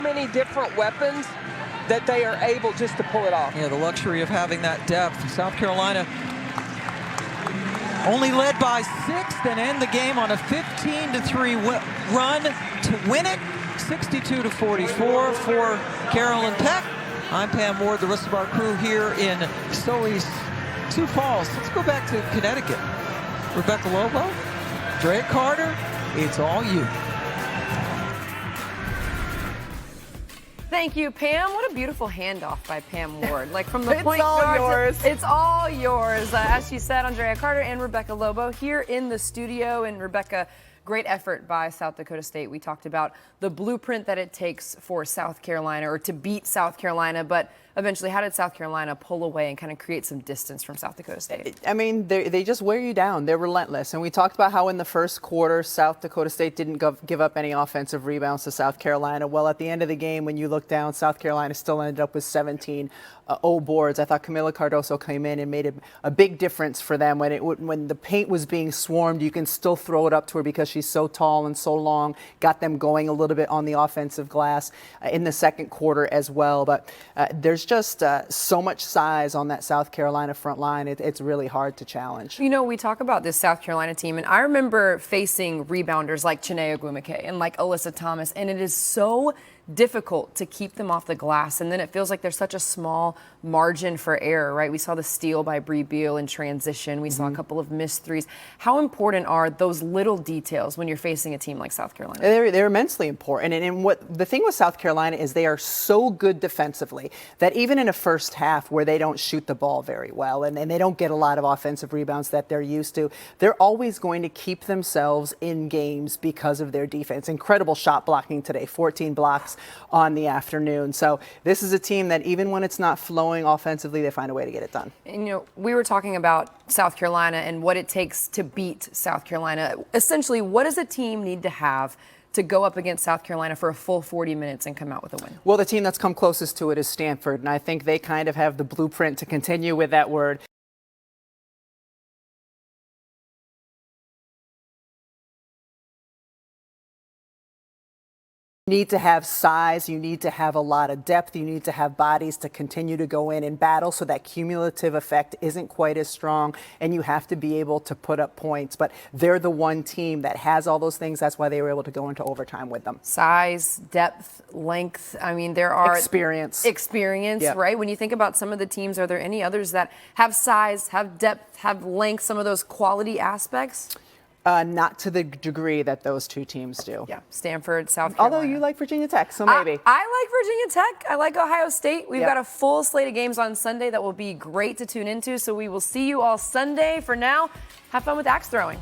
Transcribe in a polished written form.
Many different weapons that they are able just to pull it off. Yeah, the luxury of having that depth. South Carolina only led by 6 and end the game on a 15-3 run to win it, 62-44 for Carolyn Peck. I'm Pam Ward, the rest of our crew here in Sioux Falls. Let's go back to Connecticut. Rebecca Lobo, Drea Carter, it's all you. Thank you, Pam. What a beautiful handoff by Pam Ward. Like from the point guard. Yours. It's all yours. As she said, Drea Carter and Rebecca Lobo here in the studio. And Rebecca, great effort by South Dakota State. We talked about the blueprint that it takes for South Carolina or to beat South Carolina, but eventually, how did South Carolina pull away and kind of create some distance from South Dakota State? I mean, they just wear you down. They're relentless. And we talked about how in the first quarter, South Dakota State didn't give up any offensive rebounds to South Carolina. Well, at the end of the game, when you look down, South Carolina still ended up with 17 boards. I thought Camila Cardoso came in and made a big difference for them. When the paint was being swarmed, you can still throw it up to her because she's so tall and so long. Got them going a little bit on the offensive glass in the second quarter as well. But there's just so much size on that South Carolina front line. It's really hard to challenge. You know, we talk about this South Carolina team, and I remember facing rebounders like Chinea Ogwumike and like Alyssa Thomas, and it is so difficult to keep them off the glass. And then it feels like there's such a small margin for error, right? We saw the steal by Bree Beal in transition. We saw a couple of missed threes. How important are those little details when you're facing a team like South Carolina? They're immensely important. And what the thing with South Carolina is they are so good defensively that even in a first half where they don't shoot the ball very well and they don't get a lot of offensive rebounds that they're used to, they're always going to keep themselves in games because of their defense. Incredible shot blocking today, 14 blocks on the afternoon. So this is a team that even when it's not flowing offensively, they find a way to get it done. And, you know, we were talking about South Carolina and what it takes to beat South Carolina. Essentially, what does a team need to have to go up against South Carolina for a full 40 minutes and come out with a win? Well, the team that's come closest to it is Stanford, and I think they kind of have the blueprint to continue with that word. You need to have size, you need to have a lot of depth, you need to have bodies to continue to go in and battle so that cumulative effect isn't quite as strong, and you have to be able to put up points. But they're the one team that has all those things. That's why they were able to go into overtime with them. Size, depth, length. I mean, there are experience, yep. Right? When you think about some of the teams, are there any others that have size, have depth, have length, some of those quality aspects? Not to the degree that those two teams do. Yeah, Stanford, South Carolina. Although you like Virginia Tech, so maybe. I like Virginia Tech. I like Ohio State. We've got a full slate of games on Sunday that will be great to tune into. So we will see you all Sunday. For now, have fun with axe throwing.